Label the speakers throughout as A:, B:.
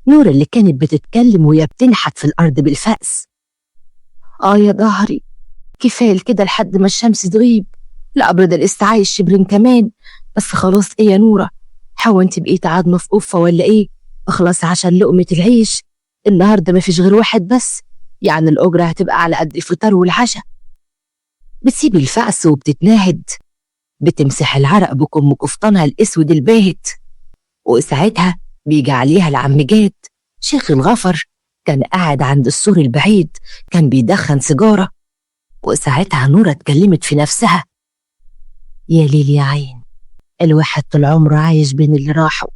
A: نور اللي كانت بتتكلم وهي بتنحت في الأرض بالفأس. يا ظهري، كفاية كده لحد ما الشمس تغيب. لا أبرد الاستعاي الشبرين كمان. بس خلاص إيه يا نورة، حاول انت بقيت عادمة في قفة ولا إيه؟ اخلص عشان لقمة العيش. النهاردة مفيش غير واحد بس، يعني الأجرة هتبقى على قد الفطار والعشاء. بتسيب الفأس وبتتناهد، بتمسح العرق بكم قفطانها الأسود الباهت. وساعتها بيجي عليها العم جاد شيخ الغفر، كان قاعد عند السور البعيد، كان بيدخن سيجارة. وساعتها نورة اتكلمت في نفسها: يا ليل يا عين، الواحد طول عمره عايش بين اللي راحوا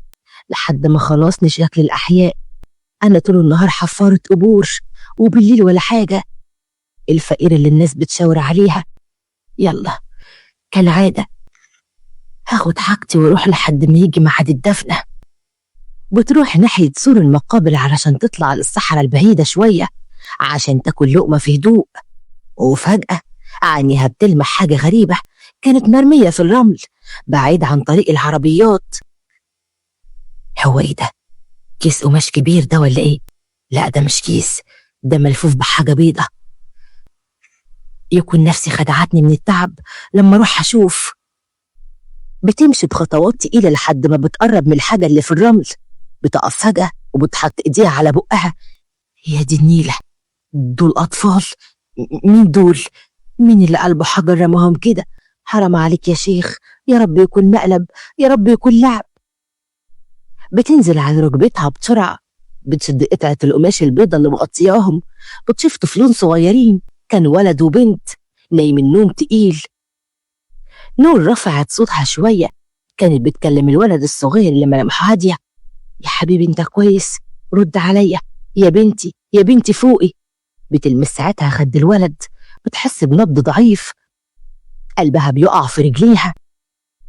A: لحد ما خلاص نشكل الأحياء. أنا طول النهار حفارة قبور، وبالليل ولا حاجة. الفقير اللي الناس بتشاور عليها. يلا كالعادة هاخد حاجتي واروح لحد ما يجي ميعاد الدفنة. بتروح ناحية سور المقابر علشان تطلع للصحراء البعيدة شوية عشان تاكل لقمة في هدوء. وفجأة عينيها بتلمح حاجة غريبة كانت مرمية في الرمل بعيد عن طريق العربيات. هو ايه ده؟ كيس قماش كبير ده ولا ايه؟ لا ده مش كيس، ده ملفوف بحاجة بيضة. يكون نفسي خدعتني من التعب لما اروح اشوف. بتمشي بخطوات تقيلة لحد ما بتقرب من الحاجة اللي في الرمل. بتقف فجأة وبتحط ايديها على بقها. يا دي النيلة، دول أطفال؟ مين دول؟ مين اللي قلبه حجر رماهم كده؟ حرام عليك يا شيخ، يا رب يكون مقلب، يا رب يكون لعب. بتنزل على ركبتها بسرعة، بتشد قطعة القماش البيضة اللي مغطياهم. بتشوف طفلين صغيرين، كان ولد وبنت نايم النوم تقيل. نور رفعت صوتها شوية، كانت بتكلم الولد الصغير اللي ملامحه هادية: يا حبيبي انت كويس؟ رد عليا، يا بنتي يا بنتي فوقي. بتلمس ساعتها خد الولد، بتحس بنبض ضعيف، قلبها بيقع في رجليها.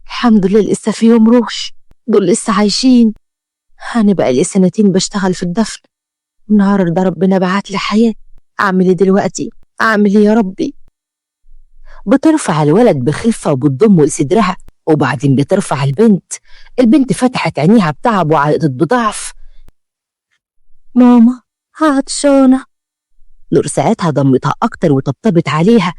A: الحمد لله لسه في يوم روش، دول لسه عايشين. أنا بقالي سنتين بشتغل في الدفن، النهارده ربنا بعت لي حياة. أعمل إيه دلوقتي؟ أعمل إيه يا ربي؟ بترفع الولد بخفة وبتضمه لصدرها، وبعدين بترفع البنت. البنت فتحت عينيها بتعب وعيطت بضعف: ماما عطشانة. نور ساعتها ضمتها أكتر وطبطبت عليها: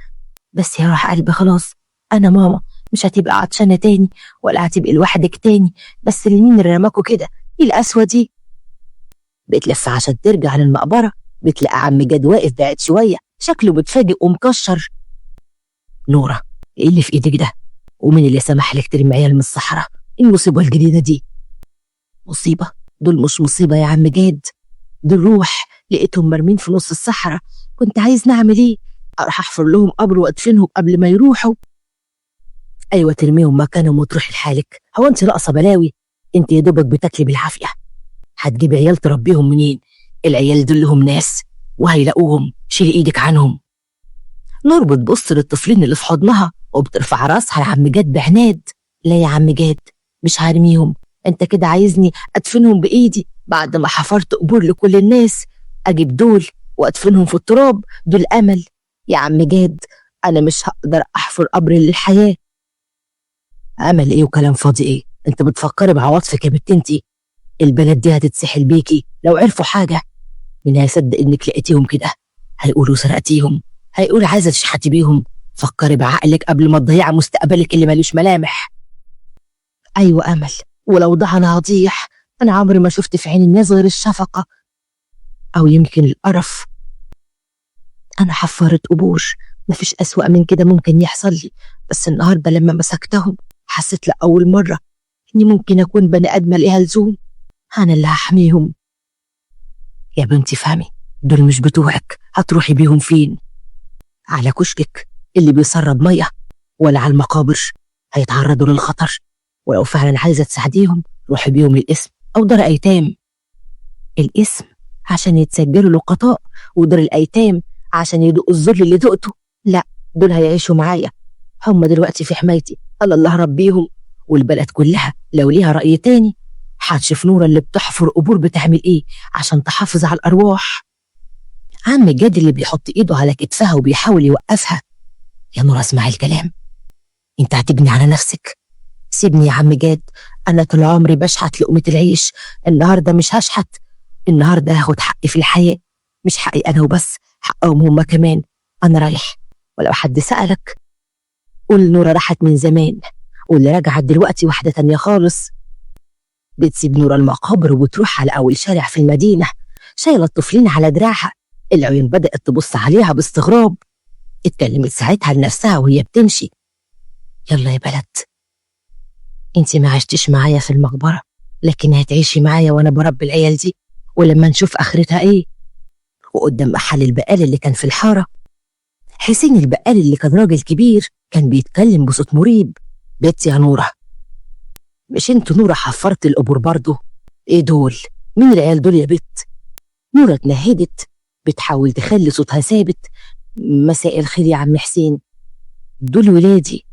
A: بس يا روح قلبي خلاص، أنا ماما، مش هتبقى عطشانة تاني ولا هتبقي لوحدك تاني. بس لمين اللي رماكوا كده؟ إيه القسوة دي؟ بتلف عشان ترجع للمقبرة، بتلاقي عم جاد واقف بعيد شوية، شكله متفاجئ ومكشر. نورة، إيه اللي في إيدك ده؟ ومين اللي سمح لك ترمي عيال من الصحراء؟ إيه المصيبة الجديدة دي؟ مصيبة؟ دول مش مصيبة يا عم جاد، دول روح لقيتهم مرمين في نص الصحراء. كنت عايز نعمل إيه؟ أروح أحفر لهم قبر وأدفنهم قبل ما يروحوا؟ أيوة ترميهم مكانهم وتروحي لحالك. هو أنت ناقصة بلاوي؟ أنت يا دوبك بتاكلي بالعافية، هتجيبي عيال تربيهم منين؟ العيال دول لهم ناس وهيلاقوهم، شيلي إيدك عنهم. نور بتبص للطفلين اللي في حضنها وبترفع راسها لعم جاد بعناد: لا يا عم جاد، مش هرميهم. انت كده عايزني ادفنهم بايدي بعد ما حفرت قبور لكل الناس؟ اجيب دول وادفنهم في التراب؟ دول امل يا عم جاد، انا مش هقدر احفر قبر للحياه. امل ايه وكلام فاضي ايه؟ انت بتفكري بعواطفك يا بنت انتي. البلد دي هتتسحل بيكي لو عرفوا حاجه. مين هيصدق انك لقيتيهم كده؟ هيقولوا سرقتيهم، هيقول عايزه تشحتي بيهم. فكري بعقلك قبل ما تضيعي مستقبلك اللي ملوش ملامح. ايوه امل، ولو ضاع انا هضيع. انا عمري ما شفت في عين الناس غير الشفقه، او يمكن القرف. انا حفرت قبور، مفيش اسوأ من كده ممكن يحصل لي. بس النهارده لما مسكتهم حسيت لاول مره اني ممكن اكون بني ادمه ليها لزوم. انا اللي هحميهم. يا بنتي فهمي، دول مش بتوعك، هتروحي بيهم فين؟ على كشكك اللي بيسرب ميه، ولا على المقابر؟ هيتعرضوا للخطر. ولو فعلا عايزه تساعديهم روحي بيهم للقسم او دار ايتام. القسم عشان يتسجلوا لقطاء، ودار الايتام عشان يدوقوا الذل اللي دقته. لا، دول هيعيشوا معايا، هم دلوقتي في حمايتي، الله ربيهم. والبلد كلها لو ليها رأي تاني هتشوف نورة اللي بتحفر قبور بتعمل ايه عشان تحافظ على الارواح. عم جاد اللي بيحط ايده على كتفها وبيحاول يوقفها: يا نورة اسمعي الكلام، انت هتجني على نفسك. سيبني يا عم جاد، انا طول عمري بشحت لقمة العيش، النهارده مش هشحت. النهارده هاخد حقي في الحياة، مش حقي أنا وبس، حقهم هما كمان. أنا رايح، ولو حد سألك قول نورة راحت من زمان، واللي رجعت دلوقتي واحدة تانية خالص. بتسيب نورة المقابر وبتروح على أول شارع في المدينة، شايلة الطفلين على دراعها. العيون بدأت تبص عليها باستغراب. اتكلمت ساعتها لنفسها وهي بتمشي: يلا يا بلد، انتي ما عشتيش معايا في المقبرة، لكن هتعيشي معايا وانا بربي العيال دي، ولما نشوف اخرتها ايه. وقدام محل البقال اللي كان في الحارة، حسين البقال اللي كان راجل كبير كان بيتكلم بصوت مريب: بنت يا نورة، مش انت نورة حفرت القبور برضه؟ ايه دول؟ مين العيال دول يا بت؟ نورة اتنهدت بتحاول تخلي صوتها ثابت: مساء الخير يا عم حسين، دول ولادي.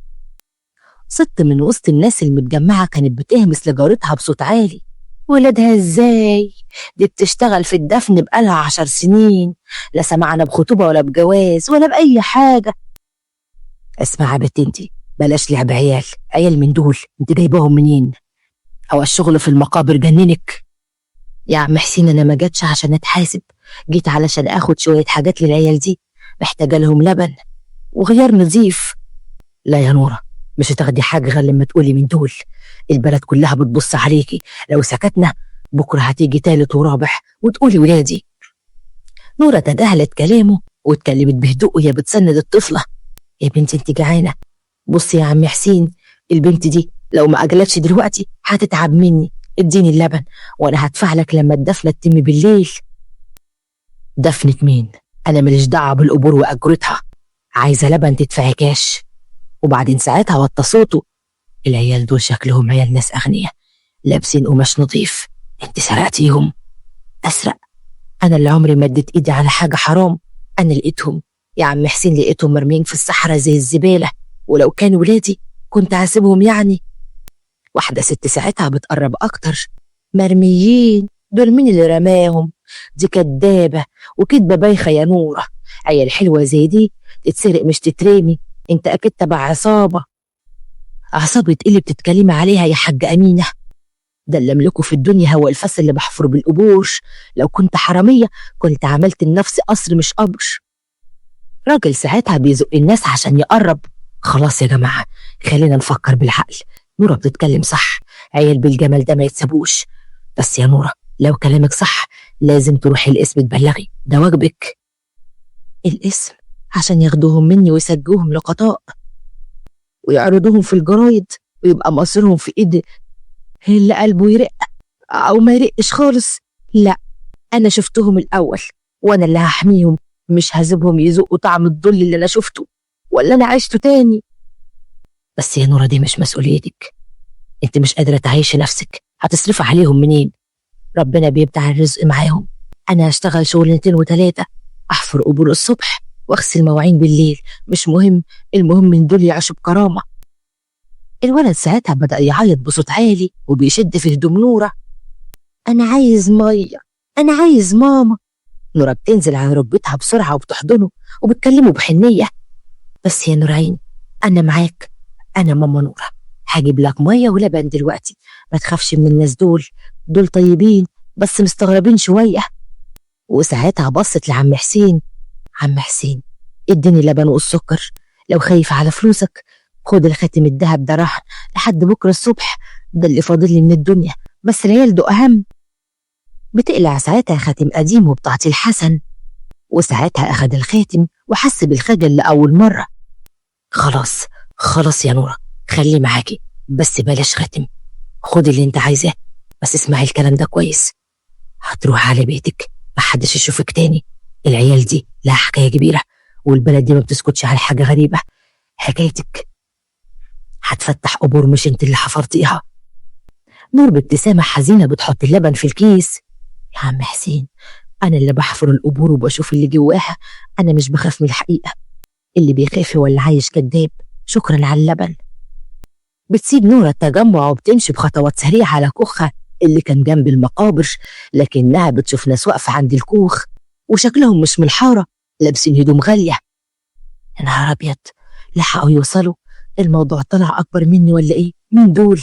A: ست من وسط الناس المتجمعة كانت بتهمس لجارتها بصوت عالي: ولادها ازاي؟ دي بتشتغل في الدفن بقالها 10 سنين، لا سمعنا بخطوبة ولا بجواز ولا بأي حاجة. اسمع يا بت انتي، بلاش لعب عيال. عيال من دول انت جايباهم منين؟ او الشغل في المقابر جننك؟ يا عم حسين انا ما جاتش عشان اتحاسب، جيت علشان اخد شوية حاجات للعيال دي، محتاجة لهم لبن وغيار نظيف. لا يا نورة، مش هتاخدي حاجة غير لما تقولي من دول. البلد كلها بتبص عليكي، لو سكتنا بكرة هتيجي تالت ورابع وتقولي ولادي. نورة تجاهلت كلامه واتكلمت بهدوء وهي بتسند الطفلة: يا بنتي انت جعانة؟ بصي يا عم حسين، البنت دي لو ما أكلتش دلوقتي هتتعب مني، اديني اللبن وانا هدفع لك لما الدفنة تتم بالليل. دفنة مين؟ انا ماليش دعوة بالقبور واجرتها، عايزة لبن تدفعي كاش. وبعدين ساعتها وطى صوته: العيال دول شكلهم عيال ناس أغنياء، لابسين قماش نظيف، انت سرقتيهم؟ أسرق؟ أنا اللي عمري ما اديت إيدي على حاجة حرام. أنا لقيتهم يا عم حسين، لقيتهم مرميين في الصحراء زي الزبالة، ولو كانوا ولادي كنت هسيبهم يعني؟ واحدة ست ساعتها بتقرب أكتر: مرميين؟ دول مين اللي رماهم؟ دي كدابة وكدبة بايخة يا نورة. عيال حلوة زي دي تتسرق مش تترمي، انت أكيد تبع عصابة. عصابة ايه اللي بتتكلمي عليها يا حاجة أمينة؟ ده اللي أملكه في الدنيا هو الفس اللي بحفره بالقبور، لو كنت حرامية كنت عملت لنفسي قصر مش قبر. راجل ساعتها بيزق الناس عشان يقرب: خلاص يا جماعة، خلينا نفكر بالعقل، نورة بتتكلم صح، عيال بالجمال ده ما يتسابوش. بس يا نورة، لو كلامك صح لازم تروحي القسم تبلغي، ده واجبك. القسم؟ عشان ياخدوهم مني ويسجوهم لقطاء ويعرضوهم في الجرايد ويبقى مصيرهم في ايد اللي قلبه يرق او ما يرقش خالص؟ لا، انا شفتهم الاول وانا اللي هحميهم، مش هسيبهم يذوقوا طعم الذل اللي انا شفته ولا انا عشته تاني. بس يا نورة دي مش مسؤوليتك، انت مش قادرة تعيشي نفسك، هتصرفي عليهم منين؟ ربنا بيبدع الرزق معاهم. انا هشتغل شغلتين وتلاتة، احفر قبور الصبح واغسل مواعين بالليل، مش مهم، المهم من دول يعيشوا بكرامة. الولد ساعتها بدأ يعيط بصوت عالي وبيشد في هدوم نورة: أنا عايز مية، أنا عايز ماما. نورة بتنزل على ركبتها بسرعة وبتحضنه وبتكلمه بحنية: بس يا نورين، أنا معاك، أنا ماما نورة، هجيب لك مية ولبن دلوقتي، ما تخافش من الناس دول طيبين بس مستغربين شوية. وساعتها بصت لعم حسين: عم حسين، اديني لبن والسكر، لو خايف على فلوسك خد الخاتم الدهب ده راح لحد بكرة الصبح، ده اللي فاضل لي من الدنيا، بس العيال ده أهم. بتقلع ساعتها خاتم قديم وبتاعة الحسن، وساعتها أخد الخاتم وحس بالخجل لأول مرة. خلاص خلاص يا نورة، خليه معاكي، بس بلاش خاتم، خد اللي انت عايزاه، بس اسمعي الكلام ده كويس، هتروح على بيتك محدش يشوفك تاني، العيال دي لها حكاية كبيرة، والبلد دي ما بتسكتش على حاجة غريبة، حكايتك هتفتح قبور مش انت اللي حفرتيها. نور بابتسامة حزينة بتحط اللبن في الكيس: يا عم حسين، أنا اللي بحفر القبور وبشوف اللي جواها، أنا مش بخاف من الحقيقة، اللي بيخاف هو اللي عايش كداب، شكرا على اللبن. بتسيب نورة التجمع وبتمشي بخطوات سريعة على كوخها اللي كان جنب المقابر، لكنها بتشوف ناس واقفة عند الكوخ وشكلهم مش من الحارة، لابسين هدوم غالية. يا نهار أبيض، لحقوا يوصلوا؟ الموضوع طلع أكبر مني ولا إيه؟ مين دول؟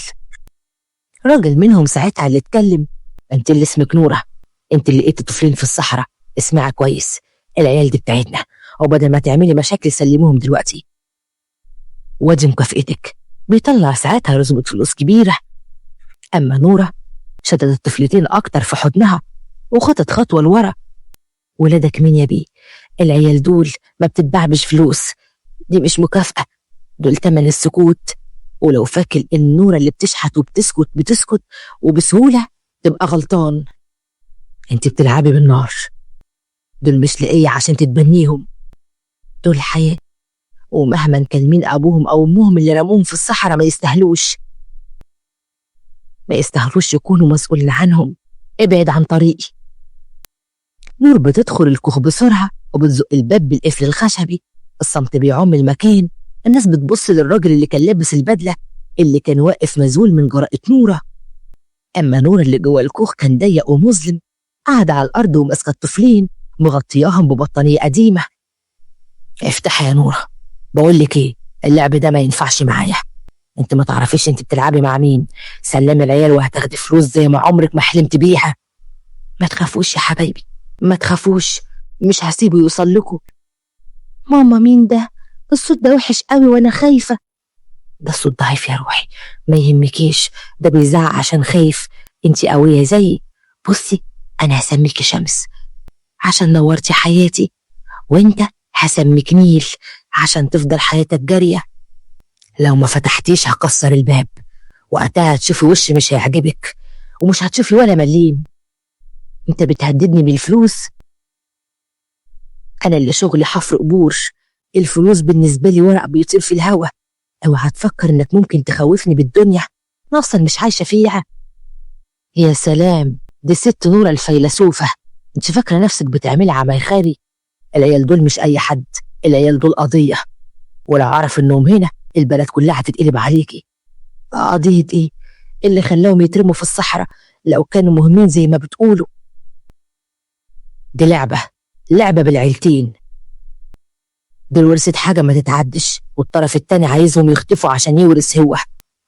A: راجل منهم ساعتها اللي اتكلم: أنت اللي اسمك نورة، انت اللي لقيت طفلين في الصحراء. اسمعي كويس، العيال دي بتاعتنا، وبدل ما تعملي مشاكل سلموهم دلوقتي، وادي مكافئتك. بيطلع ساعتها رزمة فلوس كبيرة. أما نورة شدت الطفلتين أكتر في حضنها وخطت خطوة لورا. ولادك مين يا بيه؟ العيال دول ما بتتباعش فلوس، دي مش مكافأة، دول تمن السكوت. ولو فاكر إن نورة اللي بتشحت وبتسكت بتسكت وبسهولة تبقى غلطان. انت بتلعبي بالنار، دول مش لقية عشان تتبنيهم، دول حياة، ومهما كان مين أبوهم أو أمهم اللي رموهم في الصحراء ما يستاهلوش يكونوا مسؤولين عنهم. ابعد عن طريقي. نور بتدخل الكوخ بسرعة وبتزق الباب بالقفل الخشبي. الصمت بيعم المكان. الناس بتبص للراجل اللي كان لابس البدلة اللي كان واقف مذهول من جرأة نورة. أما نور اللي جوه الكوخ كان ضيق ومظلم، قاعدة على الأرض وماسكة الطفلين مغطياهم ببطانية قديمة. افتحي يا نورة، بقول لك ايه، اللعب ده ما ينفعش معايا. انت ما تعرفيش انت بتلعبي مع مين. سلمي العيال وهتاخدي فلوس زي ما عمرك ما حلمت بيها. ما تخافوش يا حبايبي، ما تخافوش، مش هسيبه يوصل لكم. ماما مين ده؟ الصوت ده وحش قوي وانا خايفة. ده الصوت ضعيف يا روحي، ما يهمكيش، ده بيزعق عشان خايف. انت قوية زيي. بصي، انا هسميكي شمس عشان نورتي حياتي، وانت هسميك نيل عشان تفضل حياتك جارية. لو ما فتحتيش هكسر الباب، وقتها هتشوفي وش مش هيعجبك، ومش هتشوفي ولا مليم. انت بتهددني بالفلوس؟ انا اللي شغلي حفر قبور، الفلوس بالنسبة لي ورق بيطير في الهوا. اوعى تفكر انك ممكن تخوفني بالدنيا، انا اصلا مش عايشة فيها. يا سلام، دي ست نورة الفيلسوفة. انت فاكرة نفسك بتعملي عماي خيري؟ العيال دول مش اي حد، العيال دول قضية، ولو عرف انهم هنا البلد كلها هتتقلب عليكي. قضية ايه؟ اللي خلاهم يترموا في الصحراء لو كانوا مهمين زي ما بتقولوا. دي لعبة بالعيلتين. دول ورثة حاجة ما تتعدش، والطرف التاني عايزهم يختفوا عشان يورث هو.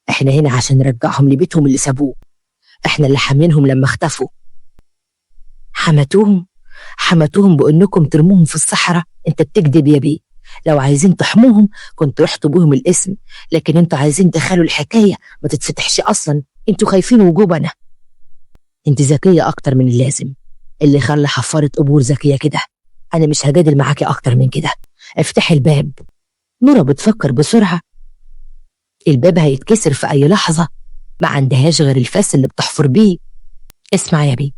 A: احنا هنا عشان نرجعهم لبيتهم اللي سابوه، احنا اللي حامينهم لما اختفوا. حمتوهم بانكم ترموهم في الصحراء؟ انت بتكذب يا بيه. لو عايزين تحموهم كنت رحتوا بوهم الاسم، لكن انتوا عايزين تخلوا الحكاية ما تتفتحش اصلا. انتوا خايفين وجوبنا. انت ذكية اكتر من اللازم، اللي خلى حفارة قبور ذكية كده. انا مش هجادل معاكي اكتر من كده. افتحي الباب. نورة بتفكر بسرعة، الباب هيتكسر في اي لحظة، ما عندهاش غير الفاس اللي بتحفر بيه. اسمع يا بيه،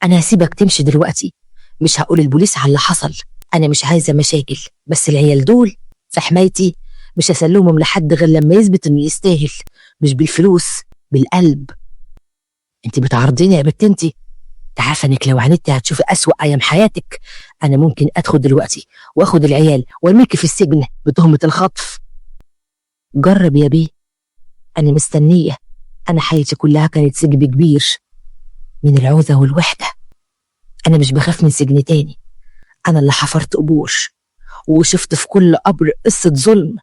A: انا هسيبك تمشي دلوقتي، مش هقول البوليس على اللي حصل، انا مش عايزة مشاكل، بس العيال دول في حمايتي، مش هسلمهم لحد غير لما يثبت انه يستاهل، مش بالفلوس، بالقلب. انت بتعرضيني يا بنت انت عارفة انك لو عاندتي هتشوفي اسوأ ايام حياتك. انا ممكن ادخل دلوقتي واخد العيال وارميكي في السجن بتهمة الخطف. جرب يا بيه، انا مستنية. انا حياتي كلها كانت سجن كبير من العوزة والوحدة. انا مش بخاف من سجن تاني. انا اللي حفرت قبور وشفت في كل قبر قصة ظلم.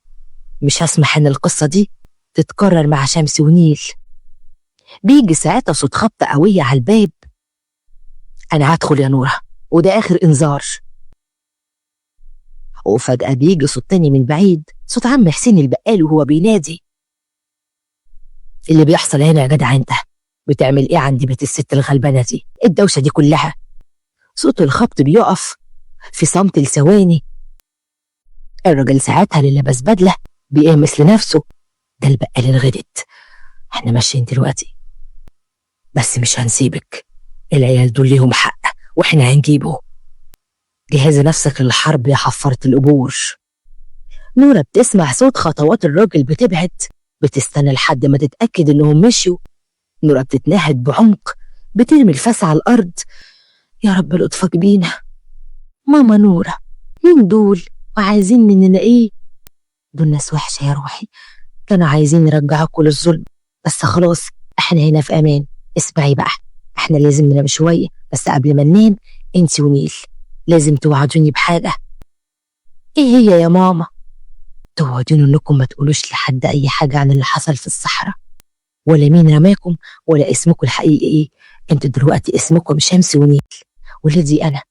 A: مش هسمح ان القصة دي تتكرر مع شمس ونيل. بيجي ساعتها صوت خبطة قوية على الباب. انا هدخل يا نورة، وده اخر انذار. وفجأة بيجي صوت تاني من بعيد، صوت عم حسين البقال وهو بينادي. اللي بيحصل هنا يا جدع انت؟ بتعمل ايه عند بيت الست الغلبانة دي؟ الدوشة دي كلها؟ صوت الخبط بيقف في صمت لثواني. الراجل ساعتها اللي لابس بدلة بيقمص لنفسه. ده البقال الغدت. احنا ماشيين دلوقتي، بس مش هنسيبك. العيال دول ليهم حق واحنا هنجيبه. جهزي نفسك للحرب يا حفرة القبور. نورة بتسمع صوت خطوات الراجل بتبعد، بتستنى لحد ما تتأكد انهم مشيوا. نورة بتتنهد بعمق، بترمي الفاس على الأرض. يا رب لطفك بينا. ماما نورة، مين دول وعايزين مننا ايه؟ دول ناس وحشة يا روحي، كانوا عايزين يرجعوكوا للظلم، بس خلاص احنا هنا في امان. اسمعي بقى، احنا لازم ننام شوية، بس قبل ما ننام انتي ونيل لازم توعدوني بحاجة. ايه هي يا ماما؟ توعدوني انكم ما تقولوش لحد اي حاجة عن اللي حصل في الصحراء، ولا مين رماكم، ولا اسمكم الحقيقي ايه. انتوا دلوقتي اسمكم شمس ونيل، ولادي أنا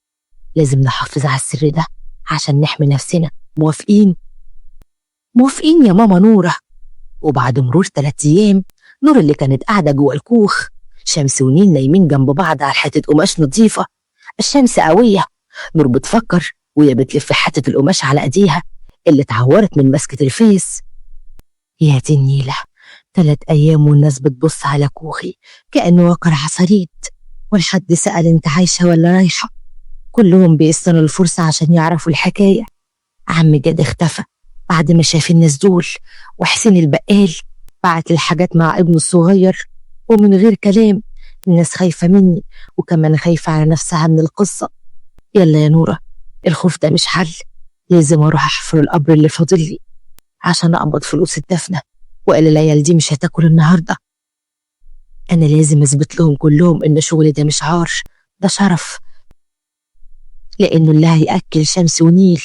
A: لازم نحافظ على السر ده عشان نحمي نفسنا. موافقين؟ موافقين يا ماما نورة. وبعد مرور 3 أيام، نور اللي كانت قاعدة جوه الكوخ، شمس ونيل نايمين جنب بعض على حتة قماش نظيفة. الشمس قوية، نور بتفكر وهي بتلف حتة القماش على ايديها اللي اتعورت من مسكة الفيس. يا دي النيلة، 3 أيام والناس بتبص على كوخي كأنه وقر عصاريت، والحد سأل انت عايشة ولا رايحة. كلهم بيستنوا الفرصة عشان يعرفوا الحكاية. عم جاد اختفى بعد ما شاف الناس دول، وحسين البقال بعت الحاجات مع ابنه الصغير، ومن غير كلام الناس خايفة مني وكمان خايفة على نفسها من القصة. يلا يا نورة، الخوف ده مش حل، لازم اروح احفر القبر اللي فاضل لي عشان اقبض فلوس الدفنة، وإلا العيال دي مش هتاكل النهاردة. انا لازم اثبت لهم كلهم ان شغلي ده مش عار، ده شرف، لانه اللي هياكل شمس ونيل.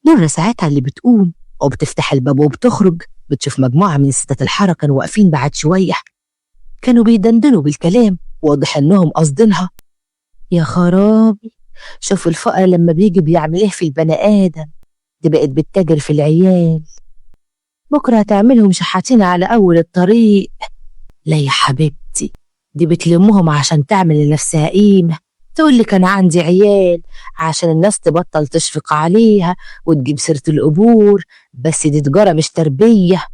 A: نورة ساعتها اللي بتقوم وبتفتح الباب وبتخرج، بتشوف مجموعة من ستات الحارة كانوا واقفين بعد شوية، كانوا بيدندنوا بالكلام، واضح انهم قاصدينها. يا خرابي، شوف الفقر لما بيجي بيعمل ايه في البني ادم، دي بقت بتتاجر في العيال، بكره هتعملهم شحاتين على اول الطريق. لا يا حبيبتي، دي بتلمهم عشان تعمل لنفسها قيمة، تقول لي كان عندي عيال عشان الناس تبطل تشفق عليها وتجيب سيرة القبور، بس دي تجارة مش تربية.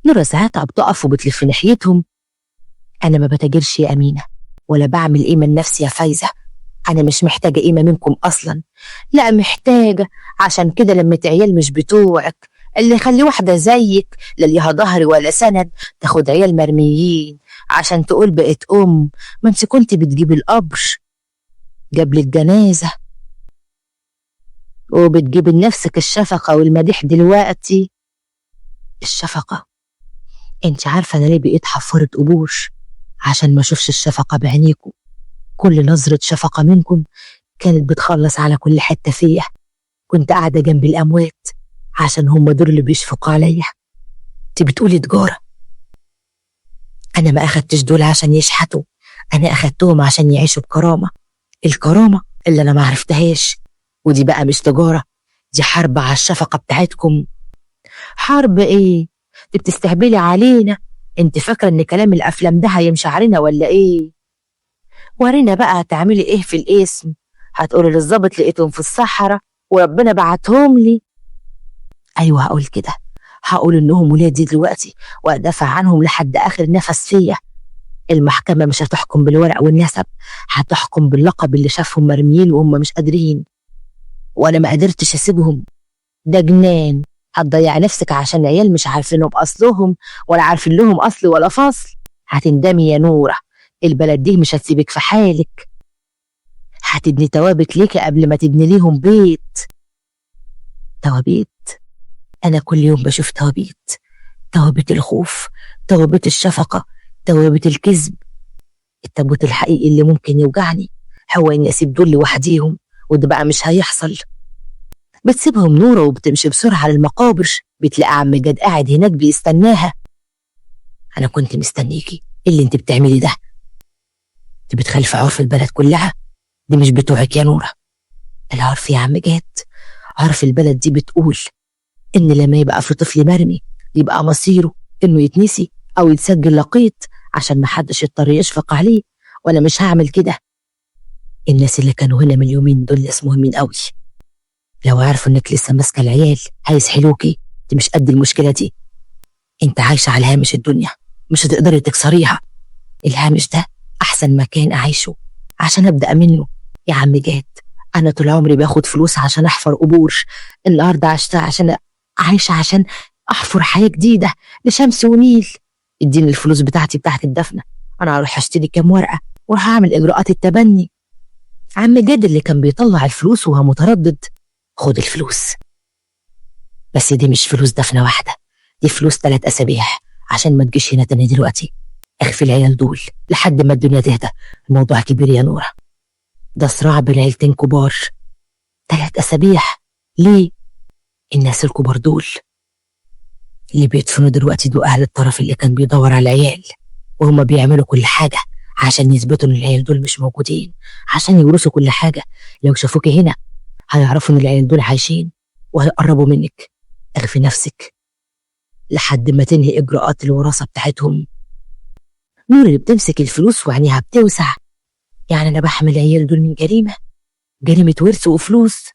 A: نورة ساعتها بتقف وبتلف ناحيتهم. أنا ما بتاجرش يا أمينة، ولا بعمل قيمة لنفسي يا فايزة، أنا مش محتاجة قيمة منكم أصلا. لا محتاجة، عشان كده لمة عيال مش بتوعك، اللي يخلي واحدة زيك لا ليها ظهر ولا سند تاخد عيال مرميين عشان تقول بقت ما انت كنت بتجيب القبر جاب لك جنازة وبتجيب لنفسك الشفقة والمديح دلوقتي. الشفقة؟ انت عارفة انا ليه بقيت حفرة قبور؟ عشان ما اشوفش الشفقة بعينيكم. كل نظرة شفقة منكم كانت بتخلص على كل حتة فيا. كنت قاعدة جنب الأموات عشان هم دول اللي بيشفقوا عليا. انت بتقولي تجارة؟ أنا ما أخدتش دول عشان يشحتوا، أنا أخدتهم عشان يعيشوا بكرامة، الكرامة اللي أنا ما عرفتهاش. ودي بقى مش تجارة، دي حرب على الشفقة بتاعتكم. حرب إيه؟ دي بتستهبلي علينا. انت فاكرة إن كلام الأفلام ده هيمشي علينا ولا إيه؟ ورينا بقى هتعملي إيه في الاسم. هتقولي للظابط لقيتهم في الصحراء وربنا بعتهم لي؟ أيوة هقول كده، هقول إنهم ولادي دلوقتي وأدافع عنهم لحد آخر نفس فيا. المحكمة مش هتحكم بالورق والنسب، هتحكم باللقب اللي شافهم مرميين وهم مش قادرين، وأنا ما قدرتش أسيبهم. ده جنان، هتضيع نفسك عشان عيال مش عارفينهم بأصلهم ولا عارفين لهم أصل ولا فصل. هتندمي يا نورة، البلد دي مش هتسيبك في حالك. هتبني توابت ليكي قبل ما تبني ليهم بيت. توابيت؟ أنا كل يوم بشوف توابيت، توابيت الخوف، توابيت الشفقة، توابيت الكذب. التابوت الحقيقي اللي ممكن يوجعني هو إني أسيب دول لوحديهم، وده بقى مش هيحصل. بتسيبهم نورة وبتمشي بسرعة للمقابر، بتلاقي عم جاد قاعد هناك بيستناها. أنا كنت مستنيكي، إيه اللي انت بتعملي ده؟ انت بتخالفي عرف البلد كلها، دي مش بتوعك يا نورة. العرف يا عم جاد، عرف البلد دي بتقول إن لما يبقى في طفل مرمي يبقى مصيره إنه يتنسي أو يتسجل لقيط عشان محدش يضطر يشفق عليه، وأنا مش هعمل كده. الناس اللي كانوا هنا من يومين دول ناس مهمين قوي، لو عرفوا إنك لسه ماسكة العيال هيسحلوكي. انت مش قد المشكلة دي، انت عايشة على هامش الدنيا مش هتقدري تكسريها. الهامش ده أحسن مكان أعيشه عشان أبدأ منه يا عم جاد. أنا طول عمري باخد فلوس عشان أحفر قبور، النهاردة عشتها عشان عايشة عشان أحفر حياة جديدة لشمس ونيل. اديني الفلوس بتاعتي بتاعت الدفنة، أنا هروح أشتري كام ورقة وراح أعمل إجراءات التبني. عم جاد اللي كان بيطلع الفلوس وهو متردد، خد الفلوس، بس دي مش فلوس دفنة واحدة، دي فلوس 3 أسابيع عشان ما تجيش هنا تاني دلوقتي. اخفي العيال دول لحد ما الدنيا تهدى، الموضوع كبير يا نورة، ده صراع بين عيلتين كبار. 3 أسابيع ليه؟ الناس الكبار دول اللي بيدفنوا دلوقتي دول أهل الطرف اللي كان بيدور على العيال، وهم بيعملوا كل حاجة عشان يثبتوا ان العيال دول مش موجودين، عشان يورثوا كل حاجة. لو شافوكي هنا هيعرفوا ان العيال دول عايشين وهيقربوا منك. اخفي نفسك لحد ما تنهي اجراءات الوراثة بتاعتهم. نور اللي بتمسك الفلوس وعينيها بتوسع. يعني انا بحمل العيال دول من جريمة ورث وفلوس؟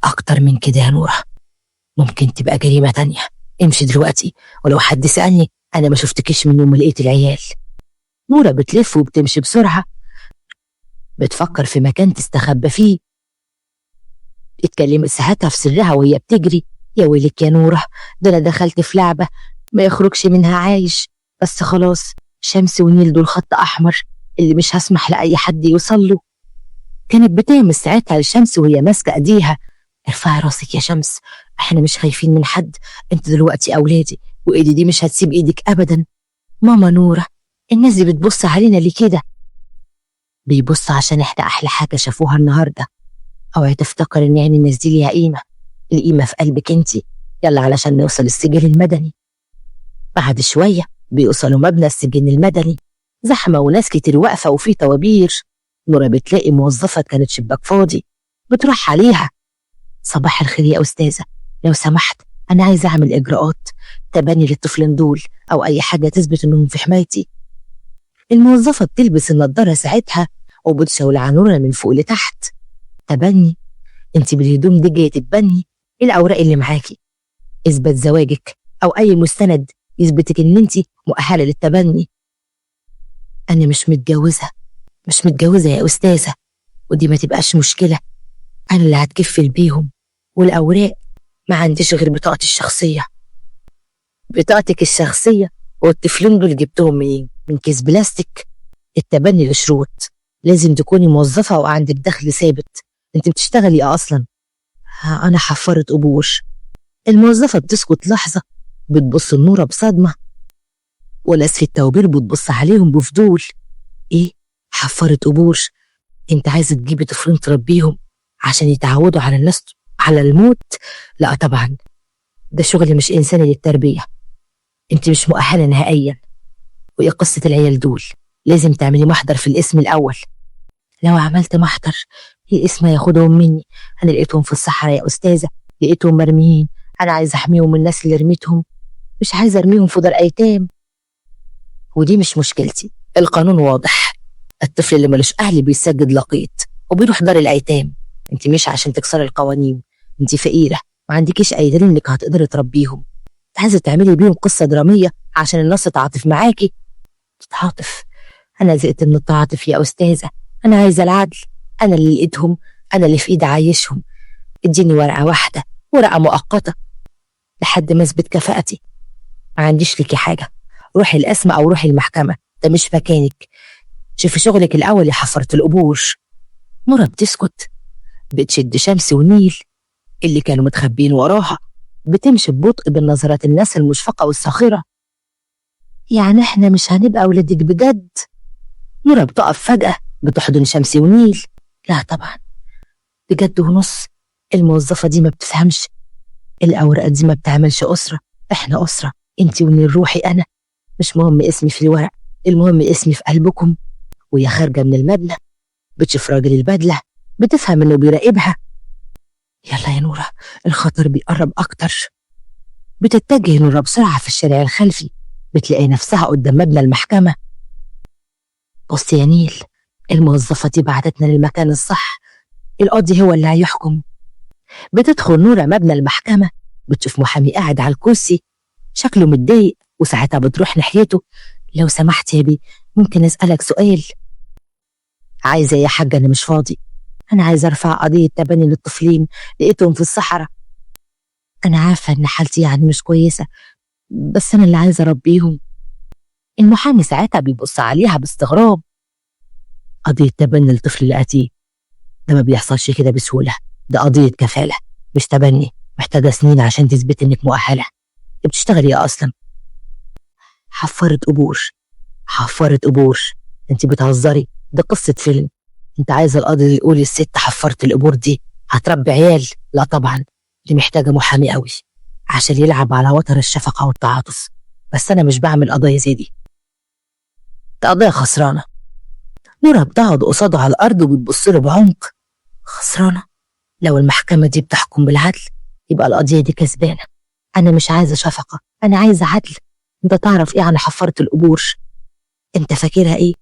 A: اكتر من كده يا نورة، ممكن تبقى جريمة تانية. امشي دلوقتي، ولو حد سألني انا ما شفتكيش من يوم ما لقيت العيال. نورة بتلف وبتمشي بسرعة، بتفكر في مكان تستخبى فيه. اتكلمت ساعتها في سرها وهي بتجري. يا ويلك يا نورة، ده انا دخلت في لعبة ما يخرجش منها عايش. بس خلاص، شمس ونيل دول خط احمر اللي مش هسمح لأي حد يوصل له. كانت بتهمس ساعتها للشمس وهي ماسكة ايديها. ارفعي راسك يا شمس، احنا مش خايفين من حد، انت دلوقتي اولادي وايدي دي مش هتسيب ايدك ابدا. ماما نورة، الناس دي بتبص علينا ليه كده؟ بيبص عشان احنا احلى حاجة شافوها النهاردة. اوعي تفتكر ان يعني الناس دي ليها قيمة، القيمة في قلبك انتي. يلا علشان نوصل السجل المدني. بعد شوية بيوصلوا مبنى السجن المدني، زحمة وناس كتير واقفة وفي طوابير. نورة بتلاقي موظفة كانت شباك فاضي، بتروح عليها. صباح الخير يا أستاذة، لو سمحت أنا عايزة أعمل إجراءات تبني للطفلين دول أو أي حاجة تثبت إنهم في حمايتي. الموظفة بتلبس النضارة ساعتها وبتشاور على نورة من فوق لتحت. تبني؟ انت بالهدوم دي جاية تتبني؟ ايه الأوراق اللي معاكي؟ اثبت زواجك أو أي مستند يثبتك إن انت مؤهلة للتبني. أنا مش متجوزة يا أستاذة، ودي ما تبقاش مشكلة، أنا اللي هتكفل بيهم، والأوراق ما عنديش غير بطاقتي الشخصية. بطاقتك الشخصية؟ والطفلين دول جبتهم منين؟ من كيس بلاستيك؟ التبني له شروط، لازم تكوني موظفة وعندك دخل ثابت. انت بتشتغلي ايه اصلا؟ انا حفرت قبور. الموظفة بتسكت لحظة، بتبص لنورة بصدمة، وناس في التوابير بتبص عليهم بفضول. ايه حفرت قبور؟ انت عايزة تجيبي طفلين تربيهم عشان يتعودوا على الناس على الموت؟ لا طبعا، ده شغل مش انساني للتربية، انت مش مؤهلة نهائيا. وايه قصة العيال دول؟ لازم تعملي محضر في الاسم الاول. لو عملت محضر الاسم هياخدهم مني، انا لقيتهم في الصحراء يا استاذة، لقيتهم مرميين، انا عايزة احميهم من الناس اللي رميتهم، مش عايزة ارميهم في دار ايتام. ودي مش مشكلتي، القانون واضح، الطفل اللي ملوش اهل بيسجد لقيط وبيروح دار الايتام. انت مش عشان تكسري القوانين، انت فقيرة ما عندكيش اي دليل انك هتقدري تربيهم. عايزة تعملي بيهم قصة درامية عشان الناس تتعاطف معاكي. تتعاطف؟ انا زهقت من التعاطف يا استاذة، انا عايزة العدل، انا اللي لقيتهم، انا اللي في ايدي عايشهم. اديني ورقة واحدة، ورقة مؤقتة لحد ما اثبت كفاءتي. ما عنديش ليكي حاجة، روحي القسم او روحي المحكمة، ده مش مكانك. شوفي شغلك الاول يا حفرة القبور. نورة بتسكت، بتشد شمس ونيل اللي كانوا متخبين وراها، بتمشي ببطء بالنظرات الناس المشفقة والساخرة. يعني احنا مش هنبقى ولادك بجد؟ نورة بتقف فجأة، بتحضن شمس ونيل. لا طبعا، بجد ونص. الموظفة دي ما بتفهمش، الأوراق دي ما بتعملش أسرة، احنا أسرة، انتي ونيل روحي. أنا مش مهم اسمي في الورق، المهم اسمي في قلبكم. وهي خارجة من المبنى بتشوف راجل البدلة، بتفهم انه بيراقبها. يلا يا نورة، الخطر بيقرب أكتر. بتتجه نورة بسرعة في الشارع الخلفي، بتلاقي نفسها قدام مبنى المحكمة. بص يا نيل، الموظفة دي بعتتنا للمكان الصح، القاضي هو اللي هيحكم. بتدخل نورة مبنى المحكمة، بتشوف محامي قاعد على الكرسي شكله متضايق، وساعتها بتروح ناحيته. لو سمحت يا بيه، ممكن أسألك سؤال؟ عايزة يا حاجة؟ أنا مش فاضي، أنا عايزة أرفع قضية تبني للطفلين، لقيتهم في الصحراء. أنا عارفة إن حالتي يعني مش كويسة، بس أنا اللي عايزة أربيهم. المحامي ساعتها بيبص عليها باستغراب. قضية تبني للطفل القتيل؟ ده ما بيحصلش كده بسهولة، ده قضية كفالة مش تبني، محتاجة سنين عشان تثبت إنك مؤهلة. بتشتغلي إيه أصلا؟ حفرت قبور. حفرت قبور؟ أنت بتهزري، ده قصة فيلم. أنت عايزة القاضي يقول الست حفرت القبور دي هتربي عيال؟ لا طبعا، دي محتاجة محامي قوي عشان يلعب على وتر الشفقة والتعاطف. بس أنا مش بعمل قضايا زي دي، ده قضايا خسرانة، نورة بتقعد قصاده على الأرض وبتبص له بعمق. خسرانة. لو المحكمة دي بتحكم بالعدل يبقى القضية دي كسبانة. أنا مش عايزة شفقة، أنا عايزة عدل. أنت تعرف إيه عن حفارة القبور؟ أنت فاكرها إيه؟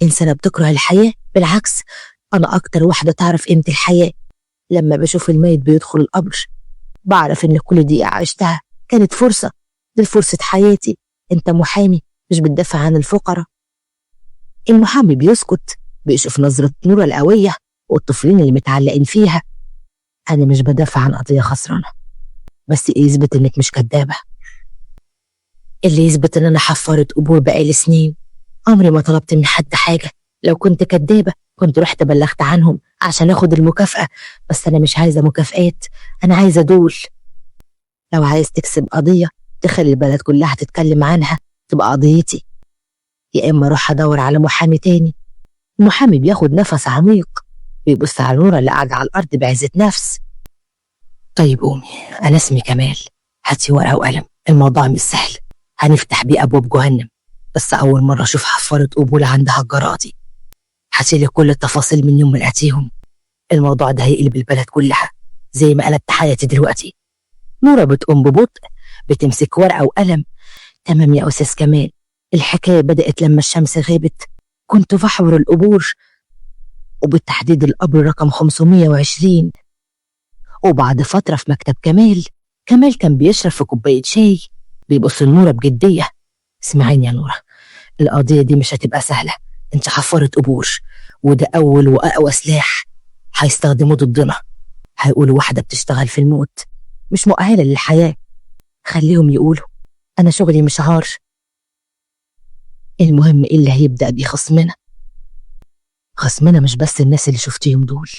A: إنسانة بتكره الحياة؟ بالعكس، أنا أكتر واحدة تعرف قيمة الحياة. لما بشوف الميت بيدخل القبر بعرف إن كل دقيقة عشتها كانت فرصة. دي فرصة حياتي. أنت محامي مش بتدافع عن الفقراء. المحامي بيسكت، بيشوف نظرة نورة القوية والطفلين اللي متعلقين فيها. أنا مش بدافع عن قضية خسرانة، بس إيه يثبت إنك مش كدابة؟ اللي يثبت إن أنا حفرت قبور بقالي سنين. عمري ما طلبت من حد حاجة. لو كنت كدابة كنت رحت بلغت عنهم عشان آخد المكافأة، بس أنا مش عايزة مكافآت، أنا عايزة دول. لو عايز تكسب قضية تخلي البلد كلها تتكلم عنها تبقى قضيتي، يا إما أروح أدور على محامي تاني. المحامي بياخد نفس عميق، بيبص على نورة اللي قاعدة على الأرض بعزة نفس. طيب قومي، أنا اسمي كمال، هاتي ورقة وقلم، الموضوع مش سهل، هنفتح بيه أبواب جهنم. بس أول مرة أشوف حفارة قبول عندها الجرأة دي. هاتيلي كل التفاصيل من يوم ما لقيتيهم. الموضوع ده هيقلب البلد كلها زي ما قلبت حياتي دلوقتي. نورة بتقوم ببطء، بتمسك ورقة وقلم. تمام يا أستاذ كمال، الحكاية بدأت لما الشمس غابت. كنت بحور القبور، وبالتحديد القبر رقم 520. وبعد فترة في مكتب كمال كان بيشرب في كوباية شاي، بيبص لنورة بجدية. اسمعيني يا نورة، القضية دي مش هتبقى سهلة. انت حفرت قبور، وده أول وأقوى سلاح هيستخدموه ضدنا. هيقولوا واحدة بتشتغل في الموت، مش مؤهلة للحياة. خليهم يقولوا، أنا شغلي مش عار. المهم إيه اللي هيبدأ بيه خصمنا؟ خصمنا مش بس الناس اللي شفتيهم دول،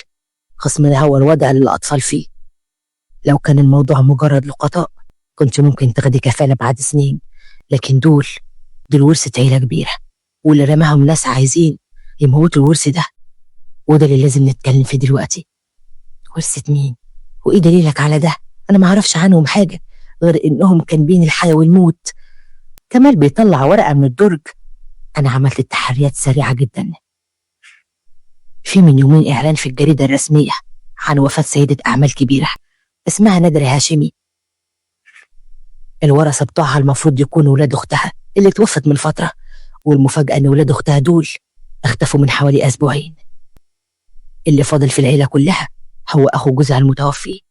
A: خصمنا هو الوضع اللي الأطفال فيه. لو كان الموضوع مجرد لقطاء كنت ممكن تاخدي كفالة بعد سنين، لكن دول ورثة عيلة كبيرة، واللي رماهم ناس عايزين يموتوا الورث ده. وده اللي لازم نتكلم فيه دلوقتي. ورثة مين؟ وإيه دليلك على ده؟ أنا معرفش عنهم حاجة غير إنهم كان بين الحياة والموت. كمال بيطلع ورقة من الدرج. أنا عملت التحريات سريعة جدا. في من يومين إعلان في الجريدة الرسمية عن وفاة سيدة أعمال كبيرة اسمها نادر هاشمي. الورثة بتوعها المفروض يكونوا ولاد أختها اللي توفت من فترة، والمفاجأة إن ولاد أختها دول اختفوا من حوالي أسبوعين. اللي فاضل في العيلة كلها هو أخو جوزها المتوفي،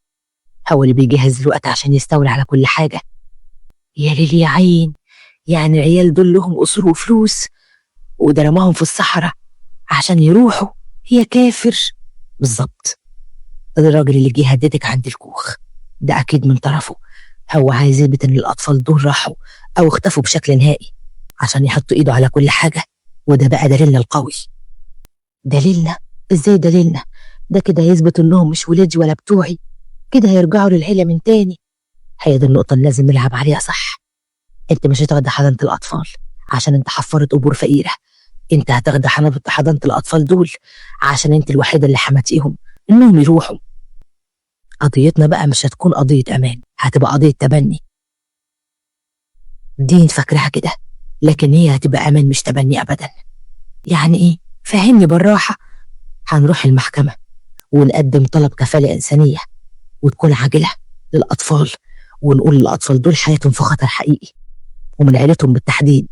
A: هو اللي بيجهز الوقت عشان يستولي على كل حاجة. يا ليل يا عين، يعني العيال دول لهم أصول وفلوس، وده رماهم في الصحراء عشان يروحوا. هي كافر. بالظبط. الراجل اللي جه هددك عند الكوخ ده أكيد من طرفه، هو عايز يثبت إن الأطفال دول راحوا أو اختفوا بشكل نهائي عشان يحطوا إيده على كل حاجة. وده بقى دليلنا القوي. دليلنا؟ إزاي دليلنا؟ ده كده هيثبت إنهم مش ولادي ولا بتوعي، كده هيرجعوا للعيلة من تاني. هي دي النقطة اللي لازم نلعب عليها صح. انت مش هتاخدي حضانة الأطفال عشان انت حفرت قبور فقيرة، انت هتاخدي حضانة الأطفال دول عشان انت الوحيدة اللي حمتيهم انهم يروحوا. قضيتنا بقى مش هتكون قضية أمان، هتبقى قضية تبني. دي فاكرها كده، لكن هي هتبقى أمان مش تبني أبدا. يعني إيه؟ فهمني بالراحة. هنروح المحكمة ونقدم طلب كفالة إنسانية وتكون عاجلة للأطفال، ونقول للأطفال دول حياتهم في خطر حقيقي ومن عيلتهم بالتحديد.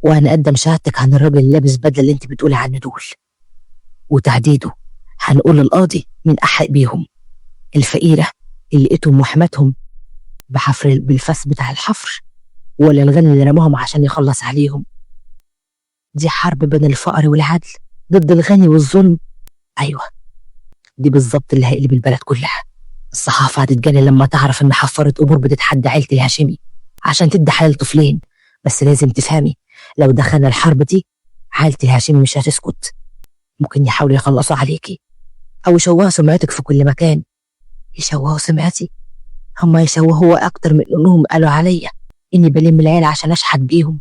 A: وهنقدم شهادتك عن الراجل اللي لابس بدلة اللي انت بتقولي عنه دول، وتهديده. هنقول للقاضي من أحق بيهم، الفقيرة اللي لقيتهم وحماتهم بحفر بالفس بتاع الحفر، ولا الغني اللي رماهم عشان يخلص عليهم. دي حرب بين الفقر والعدل ضد الغني والظلم. أيوة، دي بالظبط اللي هيقلب البلد كلها. الصحافة هتتجنن لما تعرف إن حفارة قبور بتتحدى عيلة الهاشمي عشان تدي حلال طفلين. بس لازم تفهمي، لو دخلنا الحرب دي عيلة الهاشمي مش هتسكت. ممكن يحاولوا يخلصوا عليكي أو يشوهوا سمعتك في كل مكان. يشوهوا سمعتي؟ هما يشوهوا أكتر من إنهم قالوا عليا إني بلم العيلة عشان أشحت بيهم.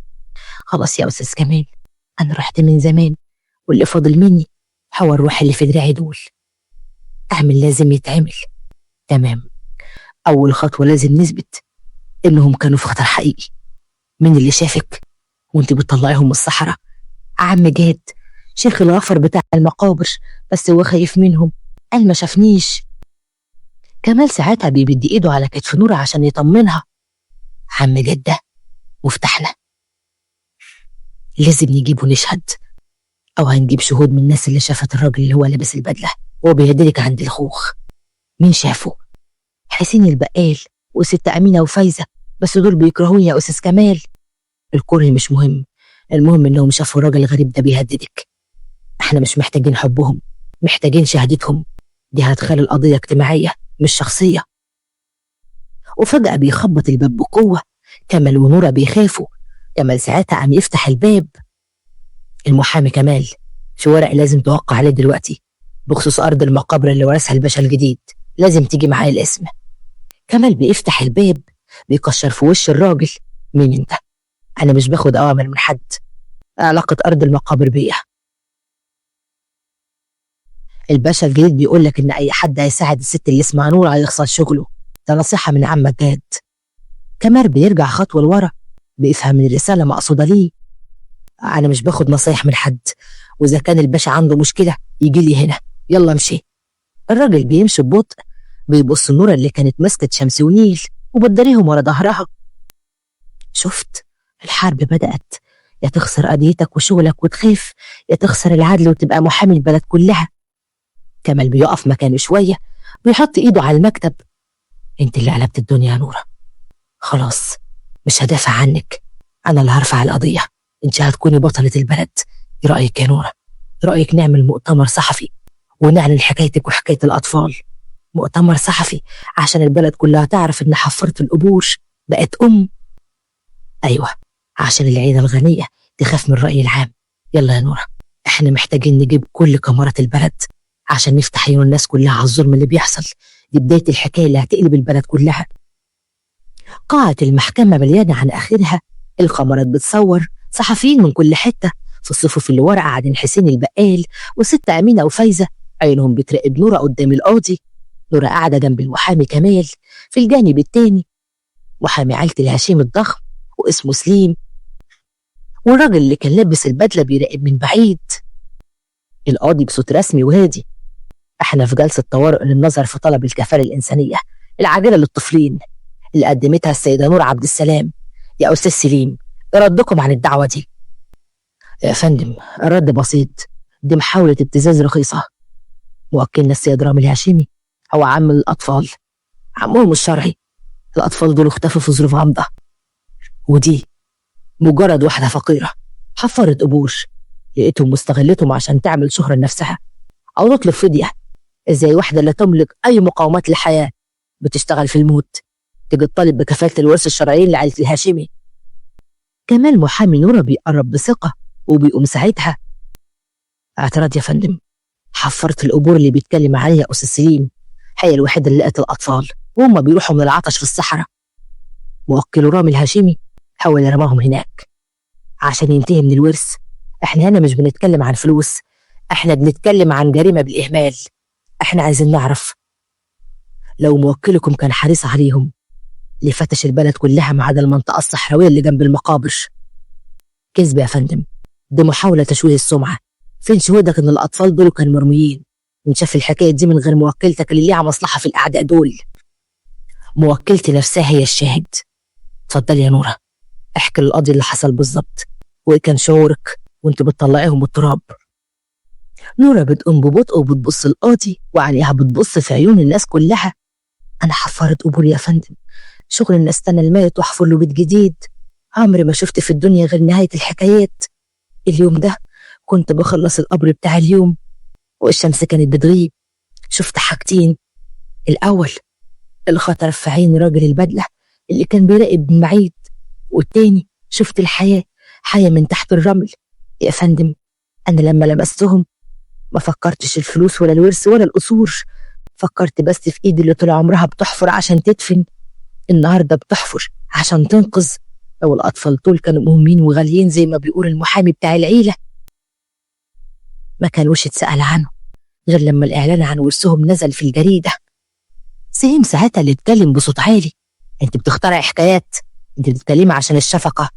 A: خلاص يا أستاذ كمال، أنا رحت من زمان، واللي فاضل مني هو الروح اللي في دراعي دول. أعمل لازم يتعمل. تمام. أول خطوة لازم نثبت إنهم كانوا في خطر حقيقي. مين اللي شافك وانت بتطلعيهم من الصحراء؟ عم جاد شيخ الغفر بتاع المقابر، بس هو خايف منهم، قال ما شافنيش. كمال ساعتها بيمد ايده على كتف نورة عشان يطمنها. عم جدة، مفتاحنا لازم نجيبه نشهد، او هنجيب شهود من الناس اللي شافت الراجل اللي هو لابس البدلة وهو بيهدلك عند الخوخ. مين شافه؟ حسين البقال وست أمينة وفايزة، بس دول بيكرهوني يا أستاذ كمال. الكره مش مهم، المهم انهم شافوا الراجل الغريب ده بيهددك. احنا مش محتاجين حبهم، محتاجين شهادتهم، دي هتخلي القضية اجتماعية مش شخصية. وفجأة بيخبط الباب بقوة. كمال ونورة بيخافوا. كمال ساعتها قام يفتح الباب. المحامي كمال، في ورق لازم توقع عليه دلوقتي بخصوص أرض المقابر اللي ورثها الباشا الجديد، لازم تيجي معايا الاسم. كمال بيفتح الباب، بيكشر في وش الراجل. مين انت؟ انا مش باخد اوامر من حد، علاقة أرض المقابر بيها. الباشا الجديد بيقول لك ان اي حد هيساعد الست اللي اسمها نورة هيخسر شغله، ده نصيحة من عمك جاد. كمال بيرجع خطوة لورا، بيفهم من الرسالة مقصودة ليه. انا مش باخد نصايح من حد، واذا كان الباشا عنده مشكلة يجي لي هنا، يلا امشي. الراجل بيمشي ببطء، بيبص نورة اللي كانت ماسكة شمس ونيل وبتداريهم ورا ظهرها. شفت؟ الحرب بدأت، يا تخسر قضيتك وشغلك وتخاف، يا تخسر العدل وتبقى محامي البلد كلها. كمال بيقف مكانه شوية، بيحط ايده على المكتب. انت اللي قلبت الدنيا يا نورة، خلاص مش هدافع عنك، انا اللي هرفع القضية، انت هتكوني بطلة البلد. ايه رأيك يا نورة؟ ايه رأيك نعمل مؤتمر صحفي ونعلن حكايتك وحكاية الأطفال؟ مؤتمر صحفي عشان البلد كلها تعرف ان حفرة القبور بقت ايوه، عشان العيلة الغنية تخاف من الرأي العام. يلا يا نورة، احنا محتاجين نجيب كل كاميرات البلد عشان نفتح عيون الناس كلها على الظلم اللي بيحصل. دي بداية الحكاية اللي هتقلب البلد كلها. قاعة المحكمة مليانة عن آخرها، الكاميرات بتصور، صحفيين من كل حتة. في الصفوف اللي ورا قاعدين حسين البقال وست أمينة وفايزة، عينهم بتراقب نورة قدام القاضي. نورة قاعدة جنب المحامي كمال. في الجانب التاني محامي عيلة الهشيم الضخم واسمه سليم، والراجل اللي كان لابس البدلة بيراقب من بعيد. القاضي بصوت رسمي وهادي، احنا في جلسة طوارئ للنظر في طلب الكفالة الإنسانية العاجلة للطفلين اللي قدمتها السيدة نور عبد السلام. يا أستاذ سليم، إيه ردكم عن الدعوة دي؟ يا فندم، الرد بسيط، دي محاولة ابتزاز رخيصة. موكلنا السيد رامي الهاشمي هو عم الأطفال، عمهم الشرعي. الأطفال دول اختفوا في ظروف غامضة، ودي مجرد واحدة فقيرة حفرت قبور، لقيتهم مستغلتهم عشان تعمل شهرة لنفسها أو تطلب فدية. إزاي واحدة لا تملك أي مقاومات للحياة بتشتغل في الموت تيجي تطالب بكفالة الورث الشرعيين لعائلة الهاشمي؟ كمال محامي نورة بيقرب بثقة وبيقوم ساعتها. اعتراض يا فندم، حفرت القبور اللي بيتكلم عليها أستاذ سليم هي الوحيدة اللي لقت الأطفال وهم بيروحوا من العطش في الصحراء. موكل رامي الهاشمي هو اللي رماهم هناك عشان ينتهي من الورث. احنا هنا مش بنتكلم عن فلوس، احنا بنتكلم عن جريمة بالإهمال. احنا عايزين نعرف لو موكلكم كان حريص عليهم اللي فتش البلد كلها ما عدا المنطقة الصحراوية اللي جنب المقابر. كذب يا فندم، دي محاولة تشويه السمعة. فين شهودك ان الأطفال دول كانوا مرميين؟ ونشاف الحكاية دي من غير موكلتك اللي ليها مصلحة في الأعداء دول. موكلتي نفسها هي الشاهد. اتفضلي يا نورة، احكي للقاضي اللي حصل بالظبط، وايه كان شعورك وانت بتطلعيهم التراب. نورة بتقوم ببطء وبتبص القاضي وعليها بتبص في عيون الناس كلها. انا حفرت قبور يا فندم، شغل ان استنى الميت واحفر له بيت جديد. عمري ما شفت في الدنيا غير نهاية الحكايات. اليوم ده كنت بخلص القبر بتاع اليوم والشمس كانت بتغيب. شفت حاجتين، الأول الخطر في عين راجل البدلة اللي كان بيراقب من بعيد، والتاني شفت الحياة حياة من تحت الرمل. يا فندم، أنا لما لمستهم ما فكرتش الفلوس ولا الورث ولا القصور، فكرت بس في إيدي اللي طول عمرها بتحفر عشان تدفن، النهاردة بتحفر عشان تنقذ. لو الأطفال دول كانوا مهمين وغاليين زي ما بيقول المحامي بتاع العيلة ما كانوش اتسأل عنه غير لما الإعلان عن ورثهم نزل في الجريدة. سهيم ساعتها اللي اتكلم بصوت عالي، انت بتخترعي حكايات، انت بتتكلمي عشان الشفقة،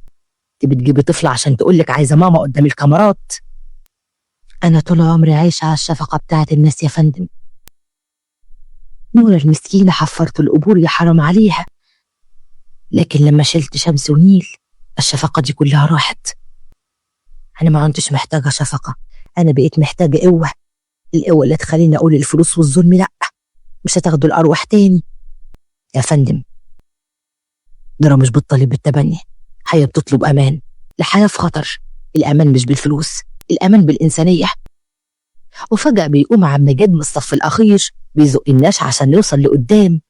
A: انت بتجيبي طفلة عشان تقولك عايزة ماما قدام الكاميرات. أنا طول عمري عايشة على الشفقة بتاعت الناس يا فندم. نورة المسكينة حفرت القبور يا حرام عليها، لكن لما شلت شمس ونيل الشفقة دي كلها راحت. أنا ما كنتش محتاجة شفقة، أنا بقيت محتاجة قوة، القوة اللي تخليني أقول الفلوس والظلم لأ، مش هتاخدوا الأرواح تاني. يا فندم نورة مش بتطالب بالتبني، هي بتطلب أمان، الحياة في خطر، الأمان مش بالفلوس، الأمان بالإنسانية. وفجأة بيقوم عم جاد من الصف الأخير بيزق الناس عشان نوصل لقدام.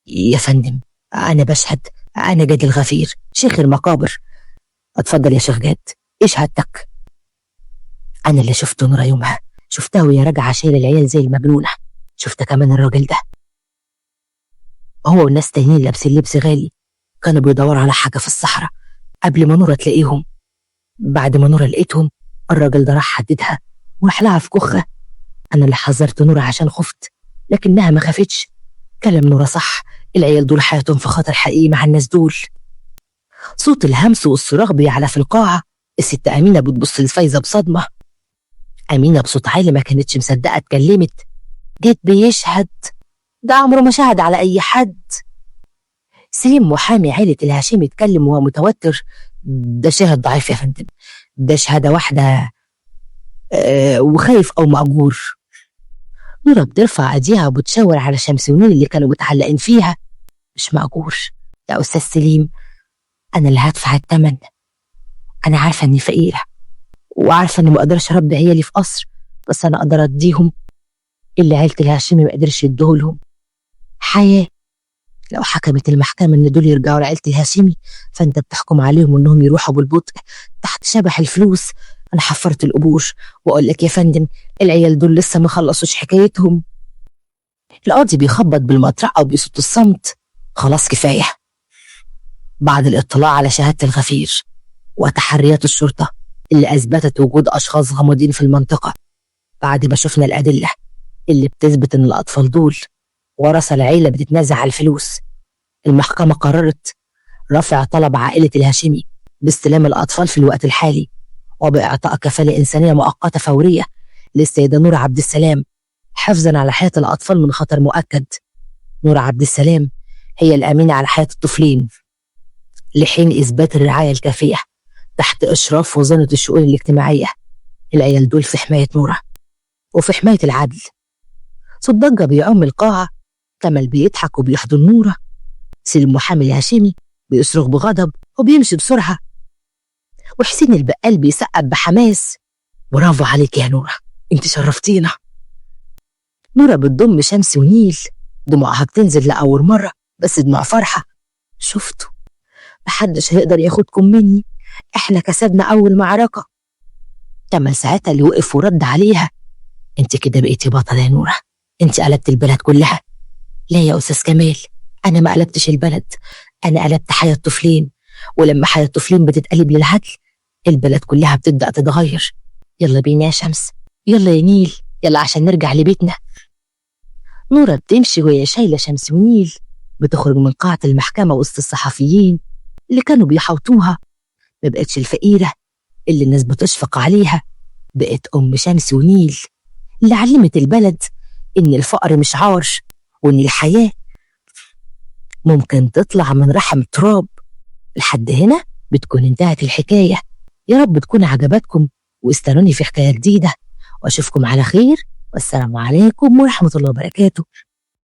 A: يا فندم أنا بشهد، أنا جاد الغفير شيخ المقابر. اتفضل يا شيخ جاد، إيه شهادتك؟ أنا اللي شفت نورة يومها، شفتها وهي راجعة شايلة العيال زي المجنونة، شفت كمان الراجل ده هو والناس تانيين لابسين لبس غالي، كانوا بيدوروا على حاجة في الصحراء قبل ما نورة تلاقيهم. بعد ما نورة لقيتهم الراجل ده راح حددها وراح لها في كخة. أنا اللي حذرت نورة عشان خفت، لكنها ما خافتش. كلام نورة صح، العيال دول حياتهم في خطر حقيقي مع الناس دول. صوت الهمس والصراخ بيعلى في القاعة. الست أمينة بتبص لفايزة بصدمة. أمينة بصوت عالي ما كانتش مصدقة اتكلمت. جد بيشهد؟ ده عمره ما شهد على أي حد. سليم محامي عيلة الهاشمي اتكلم وهو متوتر. ده شاهد ضعيف يا فندم، ده شهادة واحدة وخايف أو مأجور. نورة بترفع ايديها وبتشاور على شمسونين اللي كانوا متعلقين فيها. مش مأجور يا أستاذ سليم، أنا اللي هدفع الثمن. أنا عارفة إني فقيرة وعارفة إني ما أقدرش أربي عيالي في قصر، بس أنا أقدر أديهم اللي عيلة الهاشمي ما قدرش يديهولهم، حياة. لو حكمت المحكمة إن دول يرجعوا لعيلة الهاشمي فأنت بتحكم عليهم إنهم يروحوا بالبطء تحت شبح الفلوس. أنا حفرت القبور وأقول لك يا فندم العيال دول لسه ما خلصوش حكايتهم. القاضي بيخبط بالمطرقة وبيصوت الصمت. خلاص كفاية. بعد الاطلاع على شهادة الغفير وتحريات الشرطة اللي أثبتت وجود أشخاص غامضين في المنطقة، بعد ما شفنا الأدلة اللي بتثبت إن الأطفال دول ورثة العيلة بتتنازع على الفلوس، المحكمة قررت رفع طلب عائلة الهاشمي باستلام الأطفال في الوقت الحالي وبإعطاء كفالة إنسانية مؤقتة فورية للسيدة نورة عبد السلام حفظا على حياة الأطفال من خطر مؤكد. نورة عبد السلام هي الأمينة على حياة الطفلين لحين إثبات الرعاية الكافية تحت إشراف وزارة الشؤون الاجتماعية. العيال دول في حماية نورة وفي حماية العدل. صوت ضجة بيعم القاعة، كمال بيضحك وبيحضن نورة، سليم محامي الهاشمي بيصرخ بغضب وبيمشي بسرعة، وحسين البقال بيسقف بحماس. برافو عليك يا نورة، انت شرفتينا. نورة بتضم شمس ونيل، دموعها بتنزل لأول مرة بس دموع فرحة. شفتوا، محدش هيقدر ياخدكم مني، احنا كسبنا أول معركة. كمال ساعتها اللي وقف ورد عليها. انت كده بقيتي بطلة يا نورة، انت قلبت البلد كلها. لا يا أستاذ كمال، أنا ما قلبتش البلد، أنا قلبت حياة الطفلين، ولما حياة الطفلين بتتقلب للعدل البلد كلها بتبدأ تتغير. يلا بينا يا شمس، يلا يا نيل، يلا عشان نرجع لبيتنا. نورة بتمشي وهي شايلة شمس ونيل، بتخرج من قاعة المحكمة وسط الصحفيين اللي كانوا بيحوطوها. ما بقتش الفقيرة اللي الناس بتشفق عليها، بقت أم شمس ونيل اللي علمت البلد إن الفقر مش عار، وإن الحياة ممكن تطلع من رحم تراب. لحد هنا بتكون انتهت الحكاية. يا رب تكون عجبتكم، واستنوني في حكاية جديدة، وأشوفكم على خير، والسلام عليكم ورحمة الله وبركاته.